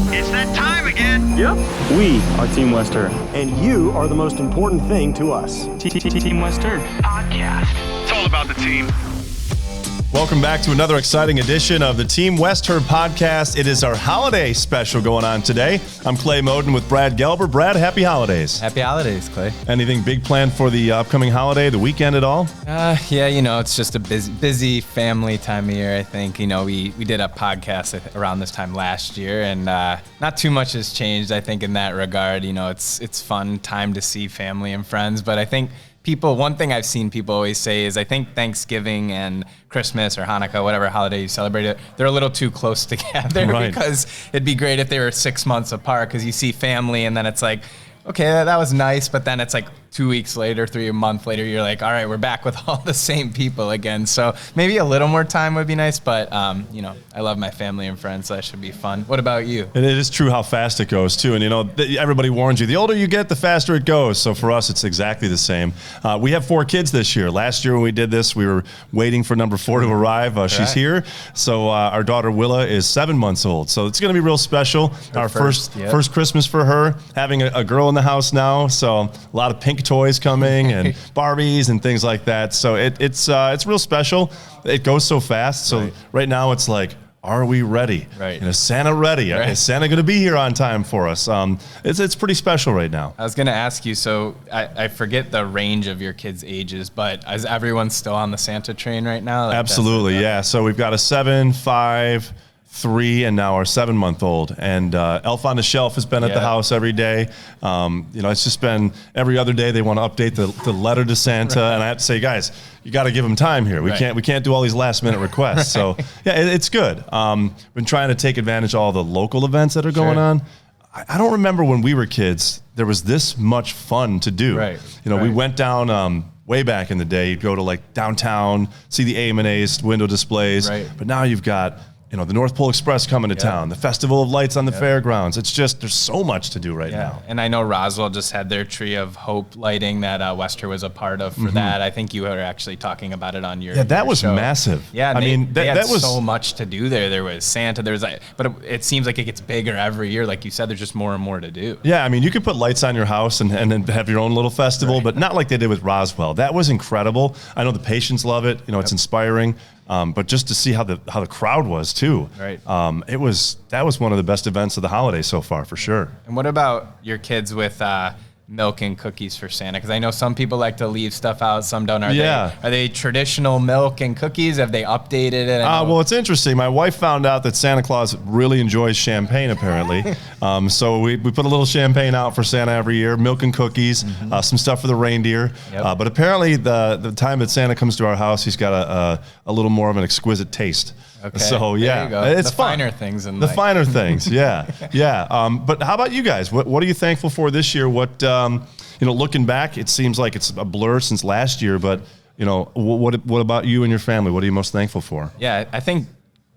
It's that time again. Yep. We are Team Western. And you are the most important thing to us. Team Western Podcast. It's all about the team. Welcome back to another exciting edition of the Team Western podcast. It is our holiday special going on today. I'm Clay Moden with Brad Gelber. Brad, happy holidays. Happy holidays, Clay. Anything big planned for the upcoming holiday, the weekend at all? Yeah, it's just a busy family time of year, I think. We did a podcast around this time last year, and not too much has changed, I think, in that regard. It's fun time to see family and friends, but I think one thing I've seen people always say is I think Thanksgiving and Christmas or Hanukkah, whatever holiday you celebrate it, they're a little too close together. Right. Because it'd be great if they were 6 months apart, because you see family and then it's like, okay, that was nice, but then it's like 2 weeks later, a month later, you're like, all right, we're back with all the same people again. So maybe a little more time would be nice, but I love my family and friends, so that should be fun. What about you? And it is true how fast it goes too. And everybody warns you, the older you get, the faster it goes. So for us, it's exactly the same. We have 4 kids this year. Last year when we did this, we were waiting for number 4 to arrive. She's here. So our daughter Willa is 7 months old. So it's going to be real special. Our first Christmas for her, having a girl in the house now. So a lot of pink toys coming and Barbies and things like that. So it's real special. It goes so fast. So right now it's like, are we ready? Right. Is Santa ready? Right. Is Santa going to be here on time for us? It's pretty special right now. I was going to ask you, so I forget the range of your kids' ages, but is everyone still on the Santa train right now? Absolutely, yeah. So we've got a 7, 5, 3, and now our 7-month-old. And Elf on the Shelf has been at the house every day. It's just been every other day they want to update the letter to Santa. And I have to say, guys, you got to give them time here. We can't do all these last-minute requests. So, it's good. Been trying to take advantage of all the local events that are going on. I don't remember when we were kids, there was this much fun to do. We went down way back in the day. You'd go to like downtown, see the AMA's window displays. But now you've got the North Pole Express coming to town, the Festival of Lights on the fairgrounds. It's just, there's so much to do right now. And I know Roswell just had their Tree of Hope lighting that Wester was a part of for that. I think you were actually talking about it on your that your was show. Massive. Yeah, that was so much to do there. There was Santa, but it seems like it gets bigger every year. Like you said, there's just more and more to do. Yeah, you could put lights on your house and then have your own little festival, but not like they did with Roswell. That was incredible. I know the patients love it. It's inspiring. But just to see how the crowd was too, that was one of the best events of the holiday so far for sure. And what about your kids with milk and cookies for Santa? Because I know some people like to leave stuff out, some don't. Are they traditional milk and cookies? Have they updated it? Well, it's interesting. My wife found out that Santa Claus really enjoys champagne, apparently. So we put a little champagne out for Santa every year, milk and cookies, some stuff for the reindeer. But apparently the time that Santa comes to our house, he's got a little more of an exquisite taste. Okay. So it's the fun. Finer things in the life. finer things. But how about you guys? What are you thankful for this year? What looking back, it seems like it's a blur since last year. But what about you and your family? What are you most thankful for? Yeah, I think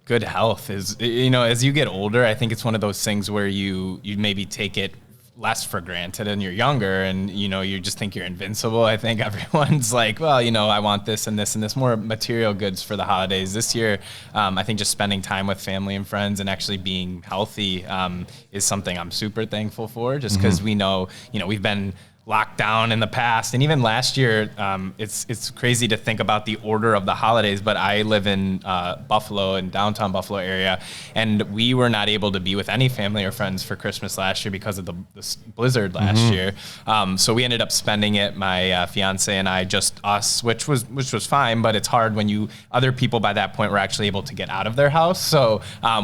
good health is as you get older, I think it's one of those things where you maybe take it less for granted and you're younger and you just think you're invincible. I think everyone's like, well, I want this and this and this, more material goods for the holidays. This year, I think just spending time with family and friends and actually being healthy is something I'm super thankful for, just because we know we've been locked down in the past, and even last year, it's crazy to think about the order of the holidays, but I live in Buffalo, in downtown Buffalo area, and we were not able to be with any family or friends for Christmas last year because of the blizzard last year. So we ended up spending it, my fiance and I, just us, which was fine, but it's hard when other people by that point were actually able to get out of their house. So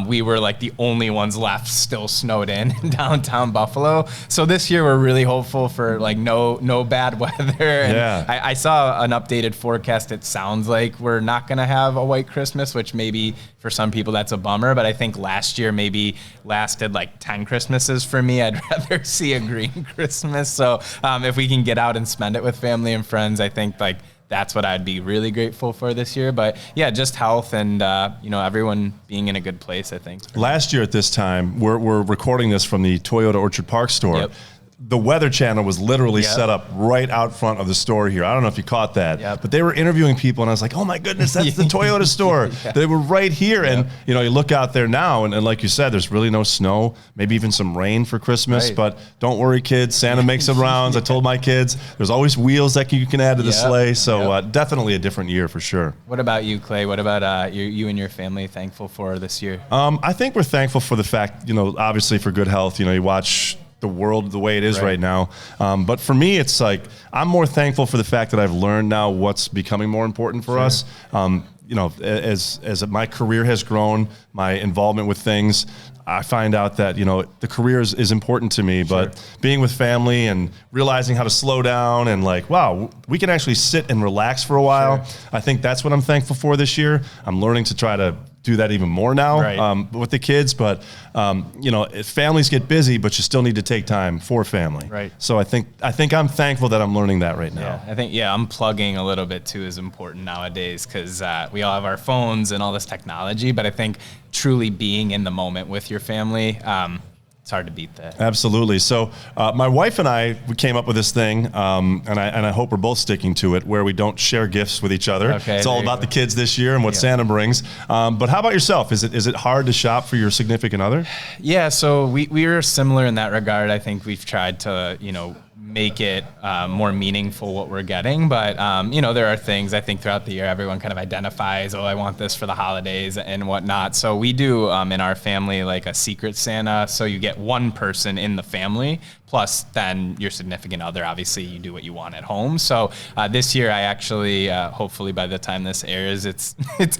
we were like the only ones left still snowed in downtown Buffalo. So this year we're really hopeful for like no bad weather. And I saw an updated forecast. It sounds like we're not going to have a white Christmas, which maybe for some people that's a bummer, but I think last year maybe lasted like 10 Christmases for me. I'd rather see a green Christmas. So if we can get out and spend it with family and friends, I think like that's what I'd be really grateful for this year. But yeah, just health and everyone being in a good place, I think. Last year at this time, we're recording this from the Toyota Orchard Park store. the Weather Channel was literally Yep. set up right out front of the store here. I don't know if you caught that, Yep. but they were interviewing people, and I was like, oh my goodness, that's the Toyota store. They were right here. And, you know, you look out there now, and like you said, there's really no snow, maybe even some rain for Christmas, Right. but don't worry, kids. Santa makes the rounds. I told my kids, there's always wheels that you can add to the Yep. sleigh. So Yep. definitely a different year for sure. What about you, Clay? What about you and your family thankful for this year? I think we're thankful for the fact, you know, obviously for good health. You know, you watch the world the way it is right now. But for me, it's like I'm more thankful for the fact that I've learned now what's becoming more important for us. You know, as my career has grown, my involvement with things, I find out that, you know, the career is important to me, but being with family and realizing how to slow down and like, wow, we can actually sit and relax for a while. I think that's what I'm thankful for this year. I'm learning to try to do that even more now with the kids, but you know, families get busy, but you still need to take time for family. Right. So I think I'm thankful that I'm learning that right now. I think unplugging a little bit too is important nowadays because we all have our phones and all this technology, but I think truly being in the moment with your family, it's hard to beat that. Absolutely. So my wife and we came up with this thing, and I hope we're both sticking to it, where we don't share gifts with each other. Okay, it's all there you about go. the kids this year and what Santa brings. But how about yourself? Is it hard to shop for your significant other? Yeah, so we are similar in that regard. I think we've tried to, you know, make it more meaningful what we're getting. But, you know, there are things I think throughout the year, everyone kind of identifies, oh, I want this for the holidays and whatnot. So we do in our family like a secret Santa. So you get one person in the family, plus then your significant other. Obviously, you do what you want at home. So this year, I actually, hopefully by the time this airs, it's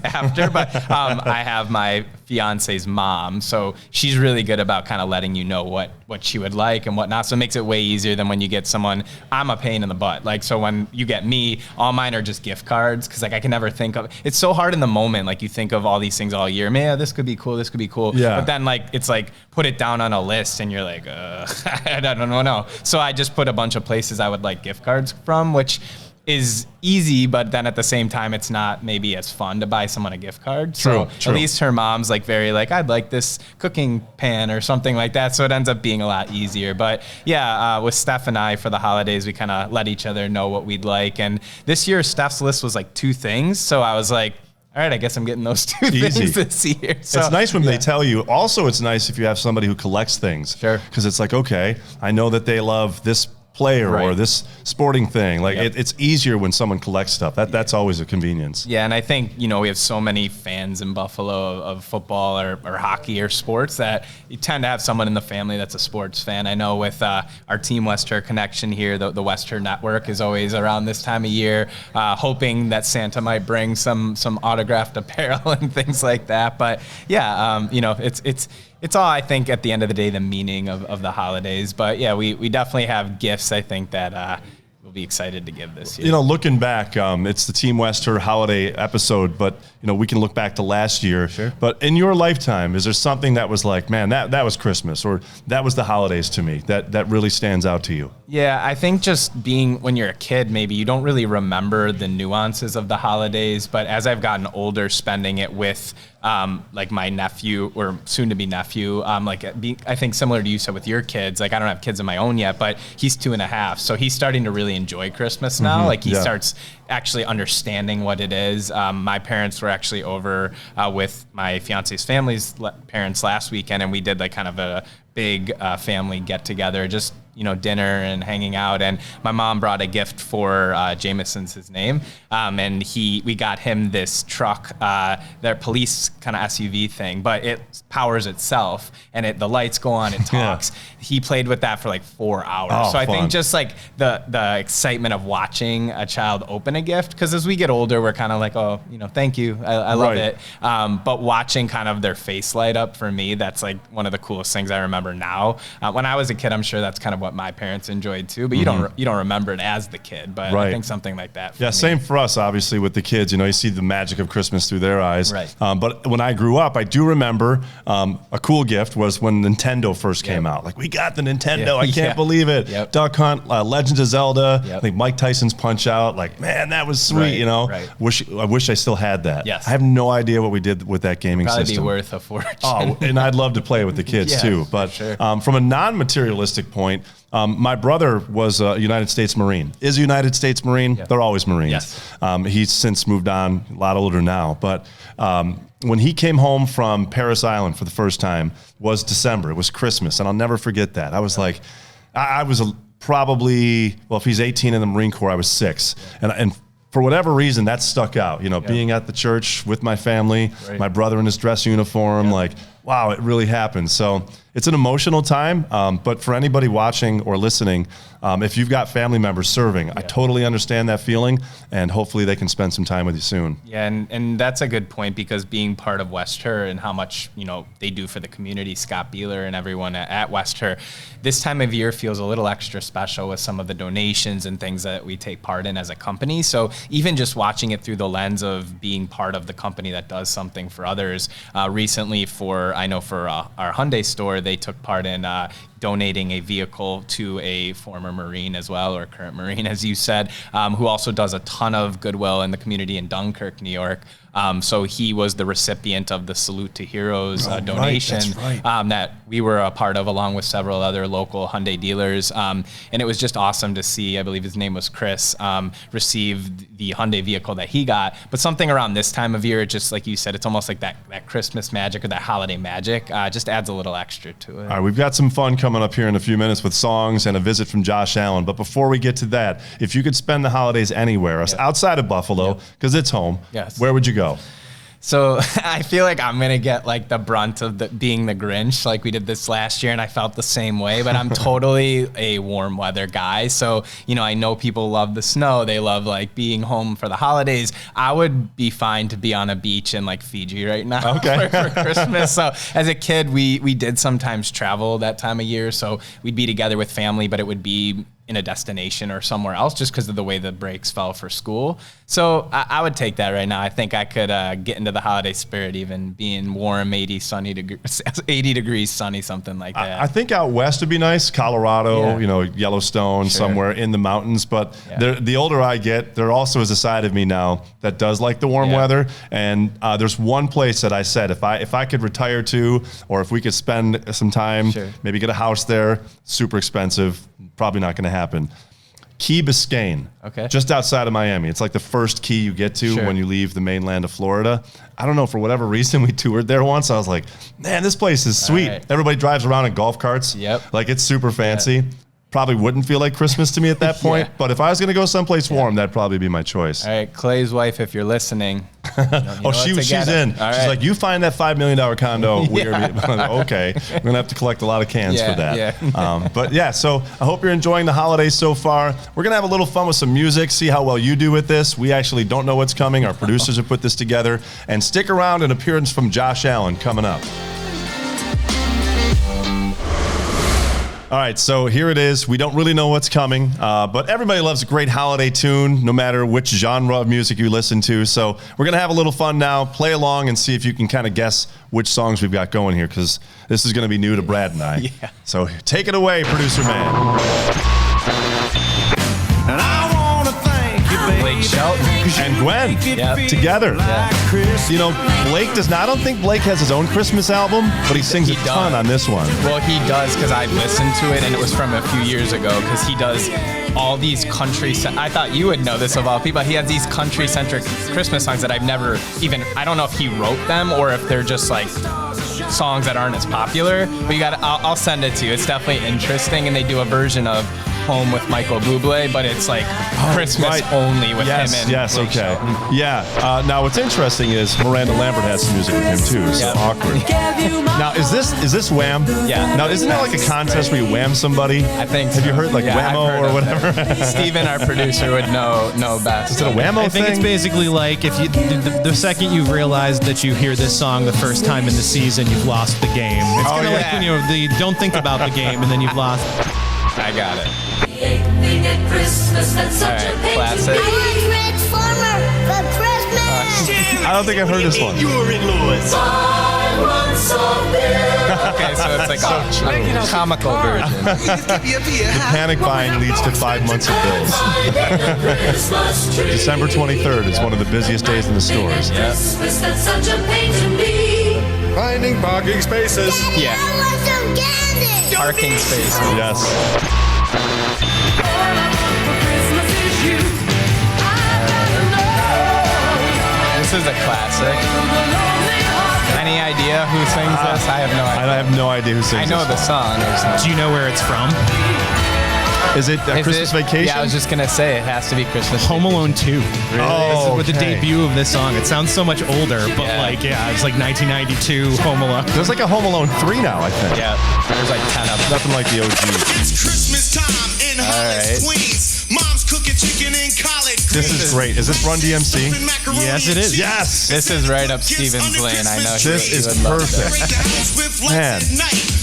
after, but I have my fiance's mom. So she's really good about kind of letting you know what she would like and whatnot. So it makes it way easier than when you get someone. I'm a pain in the butt. Like, so when you get me, all mine are just gift cards because like I can never think of. It's so hard in the moment. Like you think of all these things all year. Man, this could be cool. This could be cool. Yeah. But then like it's like put it down on a list and you're like, I don't know. So I just put a bunch of places I would like gift cards from, which is easy, but then at the same time, it's not maybe as fun to buy someone a gift card. True. At least her mom's like very like, I'd like this cooking pan or something like that. So it ends up being a lot easier. But yeah, with Steph and I for the holidays, we kind of let each other know what we'd like. And this year, Steph's list was like 2 things. So I was like, all right, I guess I'm getting those 2 things this year. So, it's nice when they tell you. Also, it's nice if you have somebody who collects things. Sure. Because it's like, okay, I know that they love this player or this sporting thing. Like it's easier when someone collects stuff. That's always a convenience. Yeah, and I think, you know, we have so many fans in Buffalo of football or hockey or sports that you tend to have someone in the family that's a sports fan. I know with our Team Wester connection here, the Wester Network is always around this time of year, hoping that Santa might bring some autographed apparel and things like that. But yeah, you know, it's all, I think, at the end of the day, the meaning of the holidays. But yeah, we definitely have gifts, I think, that we'll be excited to give this year. You know, looking back, it's the Team Wester holiday episode, but, you know, we can look back to last year. Sure. But in your lifetime, is there something that was like, man, that was Christmas, or that was the holidays to me, that really stands out to you? Yeah, I think just being, when you're a kid, maybe you don't really remember the nuances of the holidays, but as I've gotten older, spending it with like my nephew or soon to be nephew, I think similar to you said with your kids, like I don't have kids of my own yet, but he's 2.5. So he's starting to really enjoy Christmas now. Mm-hmm. Like he starts actually understanding what it is. My parents were actually over with my fiance's family's parents last weekend, and we did like kind of a big family get together, just, you know, dinner and hanging out. And my mom brought a gift for Jameson's his name. And we got him this truck, their police kind of SUV thing, but it powers itself and the lights go on, it talks. He played with that for like 4 hours. Oh, so I fun. think just like the excitement of watching a child open a gift, because as we get older, we're kind of like, oh, you know, thank you. I love it. But watching kind of their face light up, for me, that's like one of the coolest things I remember now. When I was a kid, I'm sure that's kind of what my parents enjoyed too, but you don't remember it as the kid. But I think something like that for me. Same for us, obviously, with the kids. You know, you see the magic of Christmas through their eyes. Right. But when I grew up, I do remember a cool gift was when Nintendo first came out. Like, we got the Nintendo. I can't believe it. Duck Hunt, Legends of Zelda. I think Mike Tyson's Punch Out. Like, man, that was sweet. You know, I wish I still had that. Yes. I have no idea what we did with that gaming Probably system. be worth a fortune. Oh, and I'd love to play with the kids too. But sure. from a non-materialistic point, My brother was a United States Marine. Is a United States Marine? They're always Marines. Yes. He's since moved on, a lot older now. But when he came home from Paris Island for the first time was December. It was Christmas, and I'll never forget that. I was like, I was probably, well, if he's 18 in the Marine Corps, I was 6. And for whatever reason, that stuck out. You know, being at the church with my family, my brother in his dress uniform, like, wow, it really happened. So it's an emotional time, but for anybody watching or listening, if you've got family members serving, I totally understand that feeling, and hopefully they can spend some time with you soon. Yeah, and that's a good point, because being part of West Herr and how much, you know, they do for the community, Scott Beeler and everyone at West Herr, this time of year feels a little extra special with some of the donations and things that we take part in as a company. So even just watching it through the lens of being part of the company that does something for others, recently for our Hyundai store, they took part in donating a vehicle to a former Marine as well, or current Marine, as you said, who also does a ton of goodwill in the community in Dunkirk, New York. So he was the recipient of the Salute to Heroes donation that we were a part of, along with several other local Hyundai dealers. And it was just awesome to see, I believe his name was Chris, receive the Hyundai vehicle that he got. But something around this time of year, just like you said, it's almost like that Christmas magic or that holiday magic, just adds a little extra to it. All right, we've got some fun coming up here in a few minutes with songs and a visit from Josh Allen. But before we get to that, if you could spend the holidays anywhere outside of Buffalo, because it's home, where would you go? So I feel like I'm going to get like the brunt of being the Grinch, like we did this last year, and I felt the same way, but I'm totally a warm weather guy. So, you know, I know people love the snow. They love like being home for the holidays. I would be fine to be on a beach in like Fiji right now for Christmas. So as a kid, we did sometimes travel that time of year. So we'd be together with family, but it would be in a destination or somewhere else just because of the way the breaks fell for school. So I would take that right now. I think I could get into the holiday spirit, even being warm, 80 degrees sunny, something like that. I think out west would be nice. Colorado, you know, Yellowstone, somewhere in the mountains. But the older I get, there also is a side of me now that does like the warm weather. And there's one place that I said, if I could retire to, or if we could spend some time, maybe get a house there, super expensive, probably not going to happen. Key Biscayne, just outside of Miami. It's like the first key you get to when you leave the mainland of Florida. I don't know, for whatever reason, we toured there once. I was like, man, this place is sweet. Everybody drives around in golf carts. Like, it's super fancy. Probably wouldn't feel like Christmas to me at that point. But if I was going to go someplace warm, that'd probably be my choice. All right, Clay's wife, if you're listening. She's in. She's like, you find that $5 million condo. Okay, we're gonna have to collect a lot of cans for that. But yeah, so I hope you're enjoying the holidays so far. We're gonna have a little fun with some music, see how well you do with this. We actually don't know what's coming. Our producers have put this together. And stick around, an appearance from Josh Allen coming up. All right, so here it is. We don't really know what's coming, but everybody loves a great holiday tune, no matter which genre of music you listen to. So we're going to have a little fun now, play along, and see if you can kind of guess which songs we've got going here, because this is going to be new to Brad and I. So take it away, producer man. And I want to thank you, baby. Blake Shelton and Gwen together. You know, I don't think Blake has his own Christmas album, but he sings a ton on this one. Well, he does, because I listened to it, and it was from a few years ago, because he does all these country, I thought you would know this of all people, he has these country-centric Christmas songs that I've never even, I don't know if he wrote them or if they're just like songs that aren't as popular, but I'll send it to you. It's definitely interesting, and they do a version of Home with Michael Bublé, but it's like Christmas only with him and Blake Shelton. Now what's interesting is Miranda Lambert has some music with him too, so awkward. Now is this Wham? Yeah. Now isn't there like a contest where you wham somebody? I think Have you heard like Whammo or whatever? Steven, our producer, would know best. Is it a Whammo I think it's basically like if you the second you've realized that you hear this song the first time in the season, you've lost the game. It's kind of like when you don't think about the game and then you've lost. I got it. At Christmas, that's such a pain classic. Transformer for Christmas. I don't think I've heard this one. Okay, so it's like a comical version. The panic buying leads to 5 months of bills. December 23rd is one of the busiest days in the stores. Christmas, that's such a pain to me. Finding parking spaces. Yeah. I want some candy. Parking space. Yes. This is a classic. Any idea who sings this? I have no I idea. have no idea who sings I know the this. song. Do you know where it's from? Is it Is Christmas it- Vacation? Yeah, I was just gonna say it has to be Christmas. Home Alone 2. Oh, With the okay. debut of this song. It sounds so much older, but Yeah. it's like 1992 Home Alone. There's like a Home Alone 3 now, I think. Yeah, there's like 10 of them. Nothing like the OG. It's Christmas time in Hollis, right. Queens. Mom's cooking chicken and collard This greens. is great. Is this Run DMC? Yes, it is. Yes. This is right up Steven's lane. I know he This is would love perfect. this. Man.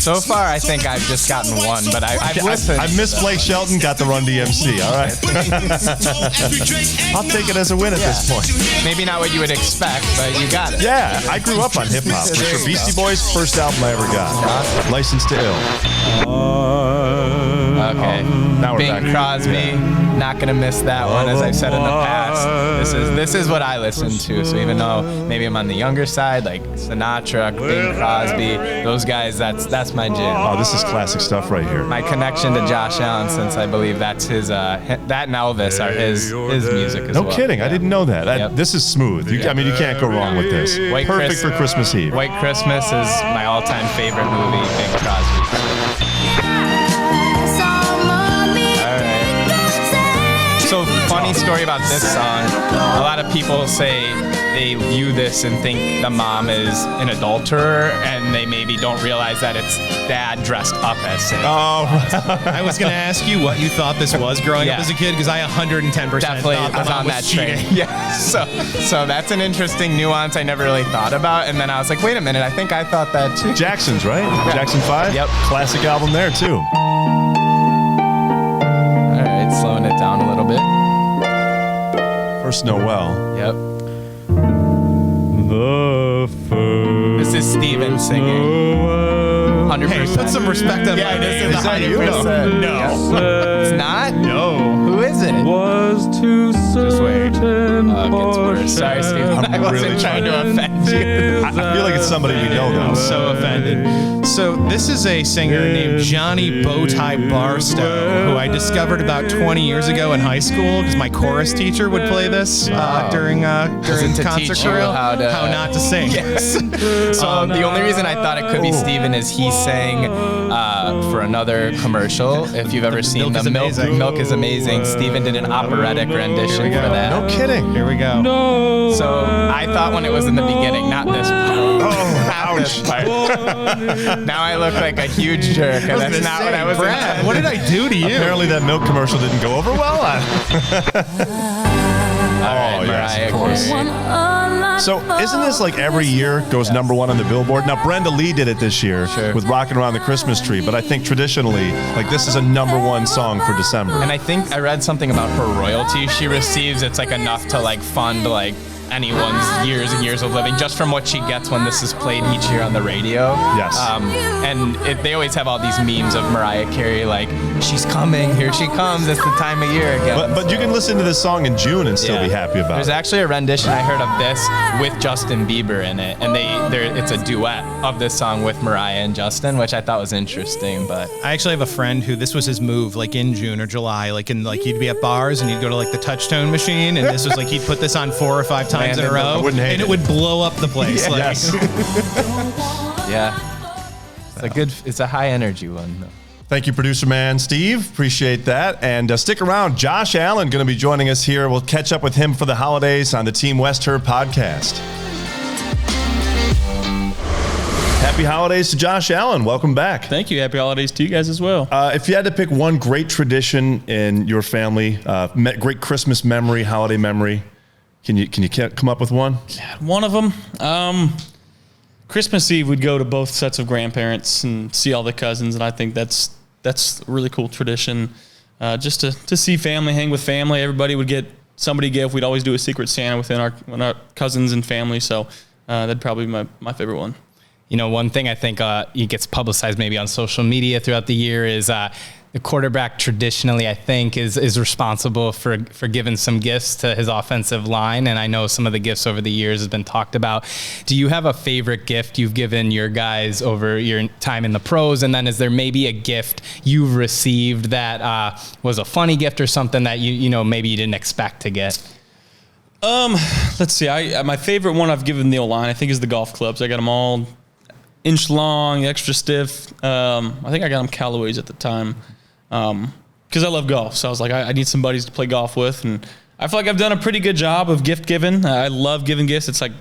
So far, I think I've just gotten one, but I've listened. I missed Blake Shelton, got the Run DMC. All right. I'll take it as a win at this point. Maybe not what you would expect, but you got it. Yeah, I grew up on hip hop. For There sure. you Beastie go. Boys, first album I ever got. License to Ill. Okay. Now we're Bing back. Crosby, not gonna miss that one, as I've said in the past. This is what I listen to. So even though maybe I'm on the younger side, like Sinatra, Bing Crosby, those guys, that's my jam. Oh, this is classic stuff right here. My connection to Josh Allen, since I believe that's his, that and Elvis are his music as No well. kidding. I Yeah. didn't know that. Yep. This is smooth. I mean, you can't go wrong with this. Perfect for Christmas Eve. White Christmas is my all-time favorite movie, Bing Crosby. So funny story about this song. A lot of people say they view this and think the mom is an adulterer, and they maybe don't realize that it's dad dressed up as Santa. Oh, I was going to ask you what you thought this was growing up Yeah. as a kid, because I 110% Definitely thought the was mom on that train. cheating. Yeah. So that's an interesting nuance I never really thought about. And then I was like, wait a minute, I think I thought that too. Jackson's, right? Jackson 5? Yep. Classic album there, too. All right, slowing it down a little bit. First Noel. Yep. This is Steven singing. 100%. Hey, put some respect on Yeah, my this name. is 100%. No. It's not? No. Who is it? Just wait. It gets worse. Sorry, Steven. I wasn't really trying to offend you. I feel like it's somebody we know, though. I'm so offended. So this is a singer named Johnny Bowtie Barstow, who I discovered about 20 years ago in high school because my chorus teacher would play this during to concert teach you drill. how not to sing. Yes. The only reason I thought it could be Steven is he sang for another commercial. If you've ever seen Milk the is Amazing. Milk is Amazing. Steven did an operatic rendition for that. No kidding. Here we go. So I thought when it was in the beginning, not this part. Not this part. Now I look like a huge jerk, and that's not what I was Brad, what did I do to you? Apparently that milk commercial didn't go over well. All right, yes, of Mariah course. Carey. So isn't this like every year goes number one on the Billboard? Now Brenda Lee did it this year with Rockin' Around the Christmas Tree, but I think traditionally, like this is a number one song for December. And I think I read something about her royalty she receives. It's like enough to like fund like anyone's years and years of living just from what she gets when this is played each year on the radio. Yes. And they always have all these memes of Mariah Carey like, she's coming, here she comes, it's the time of year again. But you can listen to this song in June and still be happy about There's it. actually a rendition I heard of this with Justin Bieber in it, and it's a duet of this song with Mariah and Justin, which I thought was interesting. But I actually have a friend who this was his move, like in June or July, he'd be at bars and he'd go to like the touchtone machine, and this was like he'd put this on 4 or 5 times in a row, I wouldn't hate and it. it would blow up the place. Like, Yes. yeah, it's a high energy one though. Thank you, producer man Steve. Appreciate that. And stick around. Josh Allen going to be joining us here. We'll catch up with him for the holidays on the Team West Herb podcast. Happy holidays to Josh Allen. Welcome back. Thank you. Happy holidays to you guys as well. If you had to pick one great tradition in your family, great Christmas memory, holiday memory, can you come up with one? One of them, Christmas Eve, we'd go to both sets of grandparents and see all the cousins, and I think that's a really cool tradition. Just to see family, hang with family. Everybody would get somebody gift. We'd always do a Secret Santa within our cousins and family. So that'd probably be my favorite one. You know, one thing I think it gets publicized maybe on social media throughout the year is the quarterback traditionally, I think, is responsible for giving some gifts to his offensive line. And I know some of the gifts over the years has been talked about. Do you have a favorite gift you've given your guys over your time in the pros? And then is there maybe a gift you've received that was a funny gift or something that you know maybe you didn't expect to get? Let's see. My favorite one I've given the O-line, I think, is the golf clubs. I got them all inch long, extra stiff. I think I got them Callaway's at the time because I love golf. So I was like, I need some buddies to play golf with, and I feel like I've done a pretty good job of gift giving. I love giving gifts. It's like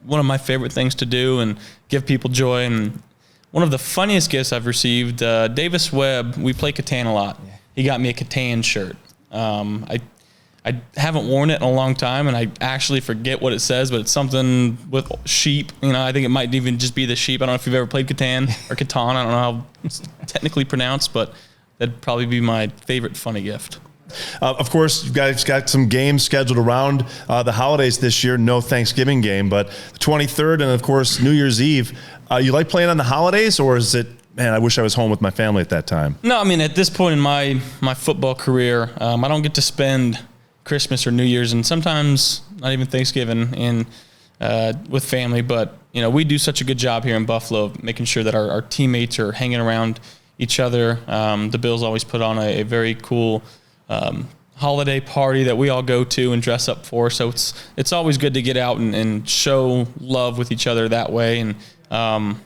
one of my favorite things to do and give people joy. And one of the funniest gifts I've received, Davis Webb, we play Catan a lot. Yeah. He got me a Catan shirt. I haven't worn it in a long time, and I actually forget what it says, but it's something with sheep. You know, I think it might even just be the sheep. I don't know if you've ever played Catan or Catan. I don't know how it's technically pronounced, but that'd probably be my favorite funny gift. Of course, you guys got some games scheduled around the holidays this year. No Thanksgiving game, but the 23rd and, of course, New Year's Eve. You like playing on the holidays, or is it, man, I wish I was home with my family at that time? No, I mean, at this point in my football career, I don't get to spend Christmas or New Year's, and sometimes not even Thanksgiving with family. But, you know, we do such a good job here in Buffalo of making sure that our teammates are hanging around each other. The Bills always put on a very cool holiday party that we all go to and dress up for. So it's always good to get out and show love with each other that way. And,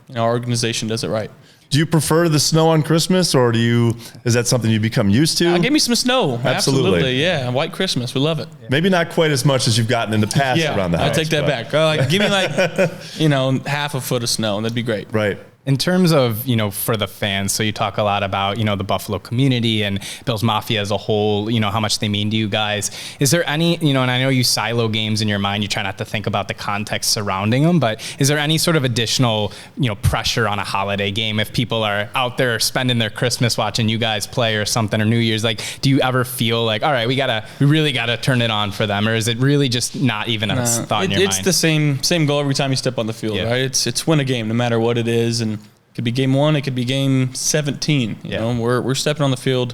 you know, our organization does it right. Do you prefer the snow on Christmas, or is that something you become used to? Give me some snow. Absolutely. Yeah. White Christmas. We love it. Maybe not quite as much as you've gotten in the past around the house. I take that back. Give me you know, half a foot of snow, and that'd be great. Right. In terms of, you know, for the fans, so you talk a lot about, you know, the Buffalo community and Bills Mafia as a whole, you know, how much they mean to you guys. Is there any, you know, and I know you silo games in your mind, you try not to think about the context surrounding them, but is there any sort of additional, you know, pressure on a holiday game if people are out there spending their Christmas watching you guys play or something, or New Year's? Like, do you ever feel like, all right, we really gotta turn it on for them, or is it really just not even a thought in your mind? It's the same goal every time you step on the field, right? It's win a game no matter what it is, and it could be game 1, it could be game 17. You know, we're stepping on the field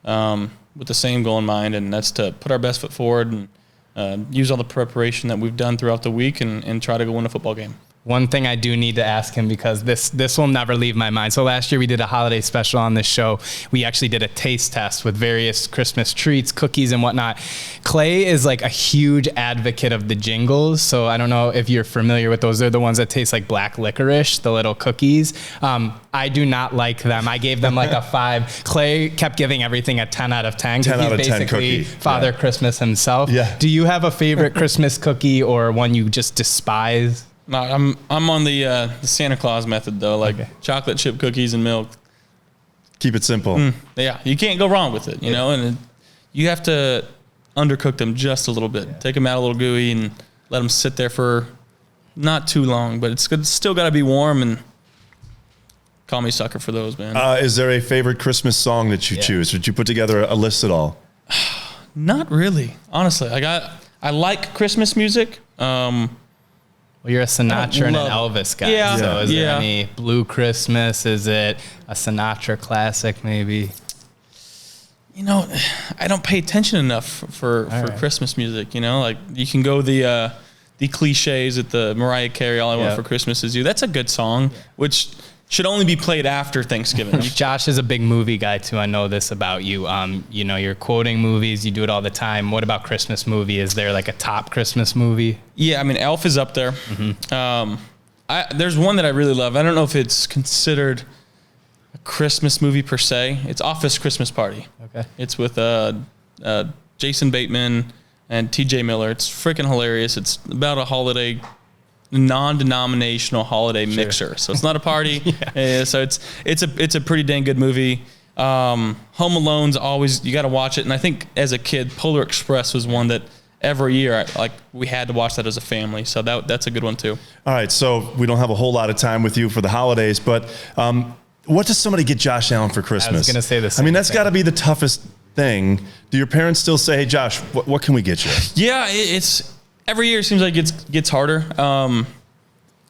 with the same goal in mind, and that's to put our best foot forward and use all the preparation that we've done throughout the week and try to go win a football game. One thing I do need to ask him, because this will never leave my mind. So last year we did a holiday special on this show. We actually did a taste test with various Christmas treats, cookies and whatnot. Clay is like a huge advocate of the jingles. So I don't know if you're familiar with those. They're the ones that taste like black licorice, the little cookies. I do not like them. I gave them like a 5. Clay kept giving everything a 10 out of 10. 10 out of 10 basically cookie. Father Christmas himself. Yeah. Do you have a favorite Christmas cookie or one you just despise? No, I'm on the Santa Claus method though, like chocolate chip cookies and milk. Keep it simple. Yeah, you can't go wrong with it, you know, and you have to undercook them just a little bit. Yeah. Take them out a little gooey and let them sit there for not too long, but it's still got to be warm, and call me sucker for those, man. Is there a favorite Christmas song that you choose? Did you put together a list at all? Not really, honestly. Like I like Christmas music. Well, you're a Sinatra and an Elvis guy. Yeah. So is there any Blue Christmas? Is it a Sinatra classic maybe? You know, I don't pay attention enough for Christmas music, you know? Like, you can go the cliches at the Mariah Carey, All I Want for Christmas Is You. That's a good song, which should only be played after Thanksgiving. Josh is a big movie guy too. I know this about you. You know, you're quoting movies. You do it all the time. What about Christmas movie? Is there like a top Christmas movie? Yeah, I mean, Elf is up there. There's one that I really love. I don't know if it's considered a Christmas movie per se. It's Office Christmas Party. Okay. It's with Jason Bateman and T.J. Miller. It's freaking hilarious. It's about a holiday, non-denominational holiday mixer. So it's not a party. So it's a pretty dang good movie. Home Alone's always, you got to watch it. And I think as a kid, Polar Express was one that every year, we had to watch that as a family. So that's a good one too. All right. So we don't have a whole lot of time with you for the holidays, but what does somebody get Josh Allen for Christmas? I was going to say the same I mean, that's got to be the toughest thing. Do your parents still say, hey, Josh, what can we get you? Yeah, it's every year it seems like it gets harder.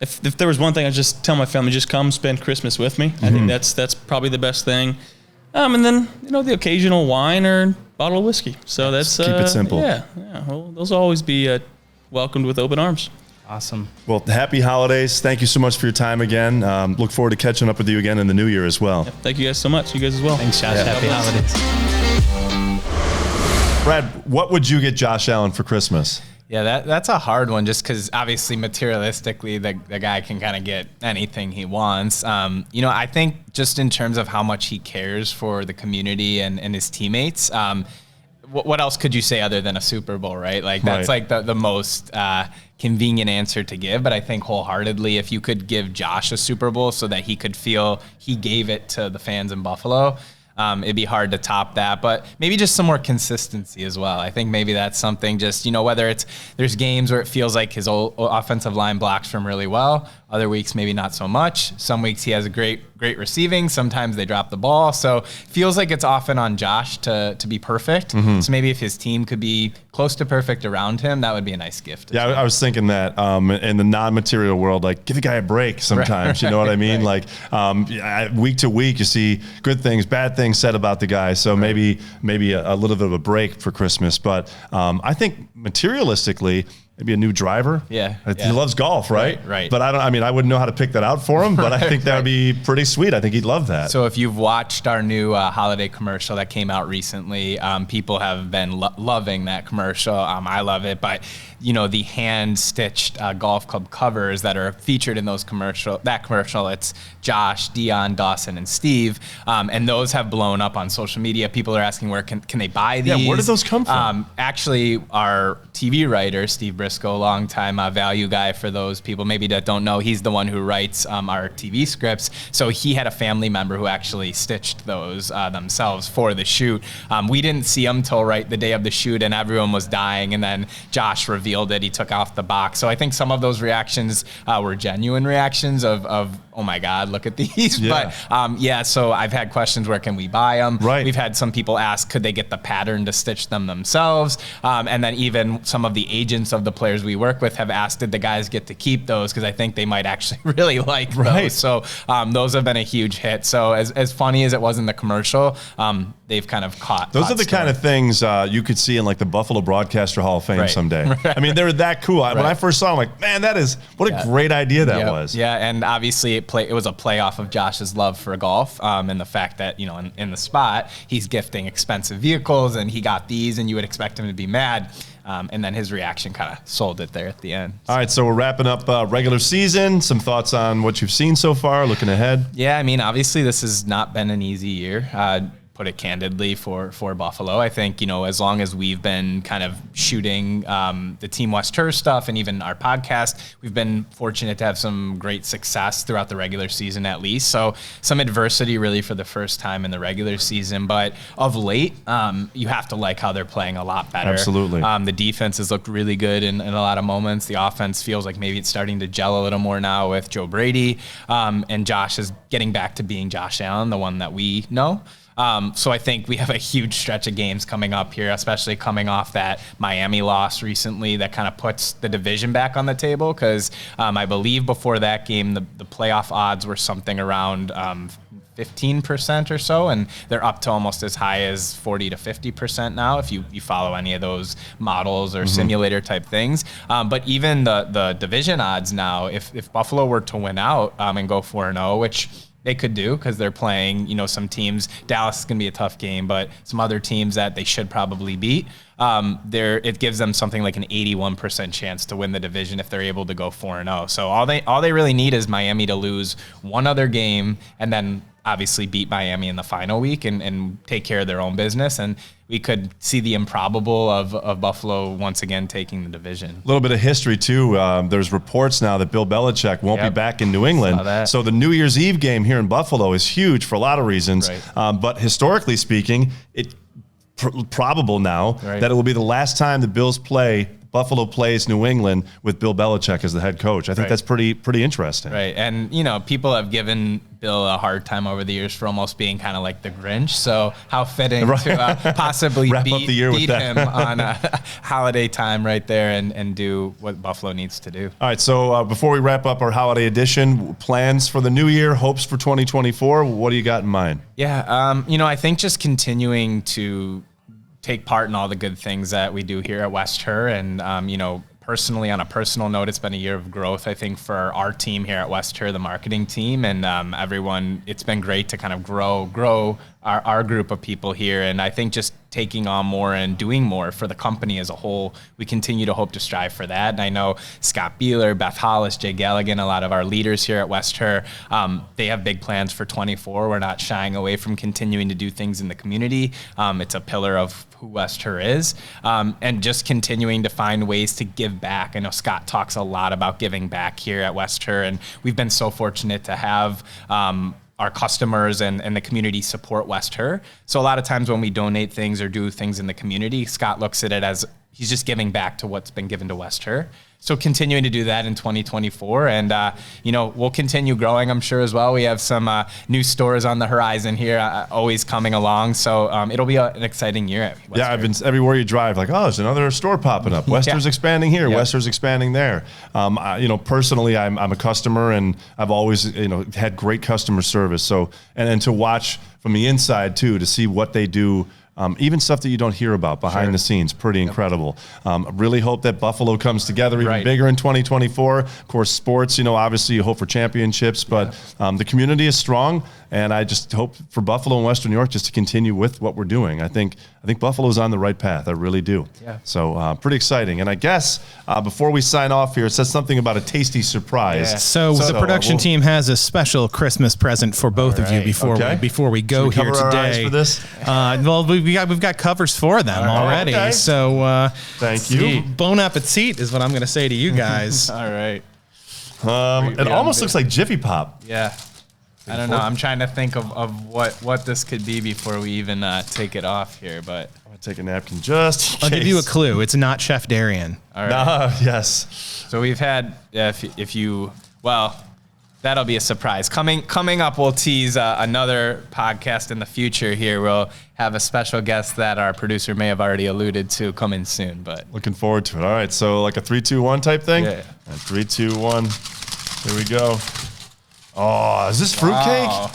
If there was one thing, I'd just tell my family, just come spend Christmas with me. I think that's probably the best thing. And then, the occasional wine or bottle of whiskey. So that's keep it simple. Yeah. Well, those will always be welcomed with open arms. Awesome. Well, happy holidays. Thank you so much for your time again. Look forward to catching up with you again in the new year as well. Thank you guys so much. You guys as well. Thanks, Josh. Happy holidays. Brad, what would you get Josh Allen for Christmas? Yeah, that's a hard one just because obviously materialistically the guy can kind of get anything he wants. I think just in terms of how much he cares for the community and his teammates, what else could you say other than a Super Bowl, right? Like that's like the most convenient answer to give. But I think wholeheartedly, if you could give Josh a Super Bowl so that he could feel he gave it to the fans in Buffalo, it'd be hard to top that, but maybe just some more consistency as well. I think maybe that's something just, whether there's games where it feels like his old offensive line blocks from really well. Other weeks, maybe not so much. Some weeks he has a great receiving. Sometimes they drop the ball. So feels like it's often on Josh to be perfect. Mm-hmm. So maybe if his team could be close to perfect around him, that would be a nice gift. Yeah, I was thinking that in the non-material world, like give the guy a break sometimes. You know what I mean? Like week to week, you see good things, bad things said about the guy. So maybe a little bit of a break for Christmas. But I think materialistically, maybe a new driver. Yeah. He loves golf, right? Right. But I wouldn't know how to pick that out for him, but I think that would be pretty sweet. I think he'd love that. So if you've watched our new holiday commercial that came out recently, people have been loving that commercial. I love it. But, the hand-stitched golf club covers that are featured in that commercial, it's Josh, Dion, Dawson, and Steve. And those have blown up on social media. People are asking where can they buy these? Yeah, where did those come from? Actually, our TV writer, Steve Briscoe, longtime value guy for those people maybe that don't know, he's the one who writes our TV scripts. So he had a family member who actually stitched those themselves for the shoot. We didn't see them till right the day of the shoot, and everyone was dying. And then Josh revealed it. He took off the box. So I think some of those reactions were genuine reactions of oh my God, look at these. Yeah. But so I've had questions, where can we buy them? Right. We've had some people ask, could they get the pattern to stitch them themselves? And then even some of the agents of the players we work with have asked, did the guys get to keep those? Because I think they might actually really like those. So those have been a huge hit. So as funny as it was in the commercial, they've kind of caught. Those are the kind of things you could see in like the Buffalo Broadcaster Hall of Fame someday. I mean, they're that cool. When I first saw them, I'm like, man, what a great idea that was. Yeah, and obviously it was a playoff of Josh's love for golf, and the fact that, in the spot, he's gifting expensive vehicles, and he got these, and you would expect him to be mad. And then his reaction kind of sold it there at the end. All right, so we're wrapping up regular season. Some thoughts on what you've seen so far, looking ahead? Yeah, I mean, obviously this has not been an easy year. Put it candidly, for Buffalo. I think, as long as we've been kind of shooting the Team West Turf stuff and even our podcast, we've been fortunate to have some great success throughout the regular season at least. So some adversity really for the first time in the regular season. But of late, you have to like how they're playing a lot better. Absolutely. The defense has looked really good in a lot of moments. The offense feels like maybe it's starting to gel a little more now with Joe Brady. And Josh is getting back to being Josh Allen, the one that we know. So I think we have a huge stretch of games coming up here, especially coming off that Miami loss recently that kind of puts the division back on the table, because I believe before that game, the playoff odds were something around 15% or so, and they're up to almost as high as 40 to 50% now if you follow any of those models or simulator type things. But even the division odds now, if Buffalo were to win out and go 4-0, which they could do because they're playing, some teams. Dallas is going to be a tough game, but some other teams that they should probably beat. It gives them something like an 81% chance to win the division if they're able to go 4-0. So all they really need is Miami to lose one other game and then obviously beat Miami in the final week and take care of their own business. And we could see the improbable of Buffalo once again taking the division. A little bit of history, too. There's reports now that Bill Belichick won't be back in New England. So the New Year's Eve game here in Buffalo is huge for a lot of reasons. Right. But historically speaking, it's probable now that it will be the last time the Bills play Buffalo plays New England with Bill Belichick as the head coach. I think that's pretty interesting. Right. And, people have given Bill a hard time over the years for almost being kind of like the Grinch. So how fitting to possibly Wrap up the year with beat that. him on a holiday time right there and do what Buffalo needs to do. All right, so before we wrap up our holiday edition, plans for the new year, hopes for 2024, what do you got in mind? Yeah, I think just continuing to take part in all the good things that we do here at West Herr. And, personally, on a personal note, it's been a year of growth, I think, for our team here at West Herr, the marketing team, and everyone. It's been great to kind of grow our group of people here. And I think just taking on more and doing more for the company as a whole, we continue to hope to strive for that. And I know Scott Beeler, Beth Hollis, Jay Galligan, a lot of our leaders here at West Herr, they have big plans for 24. We're not shying away from continuing to do things in the community. It's a pillar of who West Herr is, and just continuing to find ways to give back. I know Scott talks a lot about giving back here at West Herr, and we've been so fortunate to have our customers and the community support West Herr. So a lot of times when we donate things or do things in the community, Scott looks at it as he's just giving back to what's been given to West Herr. So continuing to do that in 2024, and we'll continue growing, I'm sure, as well. We have some new stores on the horizon here, always coming along. So it'll be an exciting year at West Herr. I've been everywhere you drive, like, oh, there's another store popping up. West Herr's expanding here. West Herr's expanding there. Personally, I'm a customer, and I've always, had great customer service. So, and then to watch from the inside too, to see what they do. Even stuff that you don't hear about behind the scenes, pretty incredible. Really hope that Buffalo comes together even bigger in 2024. Of course, sports, obviously you hope for championships, but the community is strong, and I just hope for Buffalo and Western New York just to continue with what we're doing. I think Buffalo's on the right path. I really do. Yeah. So pretty exciting. And I guess before we sign off here, it says something about a tasty surprise. Yeah. So the production team has a special Christmas present for both of you before we go here cover today. Our eyes for this? Well, we've got covers for them already. Okay. So thank you. Bon appetit is what I'm going to say to you guys. All right. It almost looks like Jiffy Pop. Yeah. I don't know. I'm trying to think of what this could be before we even take it off here. But I'm going to take a napkin just in case. I'll give you a clue. It's not Chef Darian. All right. Yes. So we've had, that'll be a surprise. Coming up, we'll tease another podcast in the future here. We'll have a special guest that our producer may have already alluded to coming soon. But looking forward to it. All right, so like a 3, 2, 1 type thing? Yeah. 3, 2, 1. Here we go. Oh, is this fruitcake? Wow.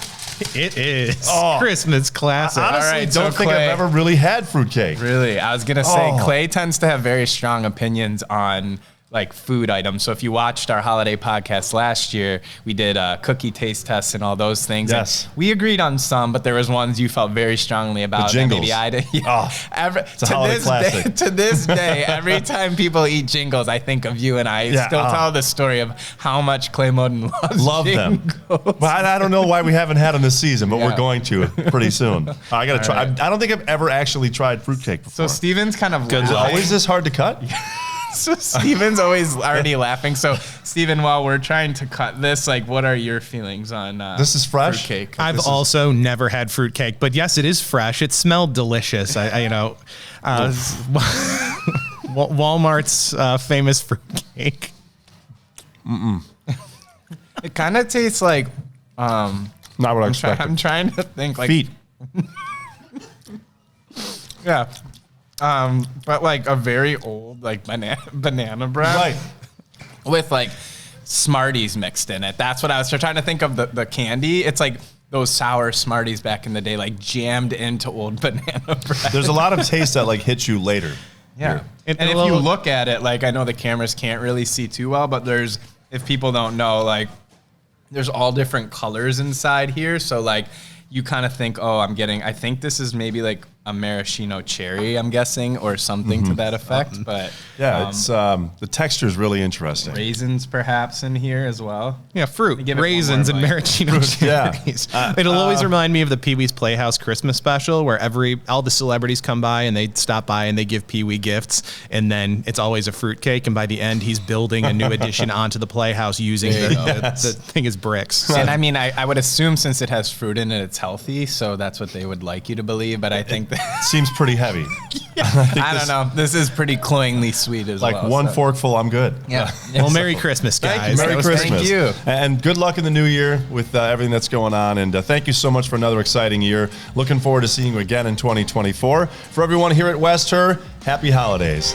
It is. Christmas classic. I honestly right, so don't think Clay- I've ever really had fruitcake. Really, I was gonna say Clay tends to have very strong opinions on like food items. So if you watched our holiday podcast last year, we did cookie taste tests and all those things. Yes. And we agreed on some, but there was ones you felt very strongly about. The jingles. Maybe I did. It's a holiday classic. To this day, every time people eat jingles, I think of you, and I still tell the story of how much Clay Moden Love jingles. them. But I don't know why we haven't had them this season, but we're going to pretty soon. I got to try. Right. I don't think I've ever actually tried fruitcake before. So Steven's kind of Is it always this hard to cut? So Steven's always already laughing. So Steven, while we're trying to cut this, like, what are your feelings on this is fresh fruitcake? I've also never had fruitcake, but yes, it is fresh. It smelled delicious. Walmart's famous fruitcake. It kind of tastes like not what I expected. I'm trying to think like feet. Yeah. But like a very old like banana bread, Right. with like Smarties mixed in it. That's what I was trying to think of, the candy. It's like those sour Smarties back in the day, like jammed into old banana bread. There's a lot of taste that like hits you later. Yeah. And if you look at it, like, I know the cameras can't really see too well, but if people don't know, like, there's all different colors inside here. So like you kind of think, I think this is maybe like a maraschino cherry, I'm guessing, or something to that effect. But yeah, it's the texture is really interesting. Raisins perhaps in here as well. Yeah, fruit, Give it one raisins, more and bite. maraschino cherries. It'll always remind me of the Pee-wee's Playhouse Christmas special, where all the celebrities come by and they stop by and they give Pee-wee gifts, and then it's always a fruitcake, and by the end he's building a new addition onto the playhouse using the thing as bricks. And I mean, I would assume since it has fruit in it, it's healthy, so that's what they would like you to believe. But I think seems pretty heavy. I don't know. This is pretty cloyingly sweet as well. Like one forkful, I'm good. Yeah. Well, Merry Christmas, guys. Merry Christmas. Thank you. And good luck in the new year with everything that's going on. And thank you so much for another exciting year. Looking forward to seeing you again in 2024. For everyone here at West Herr, happy holidays.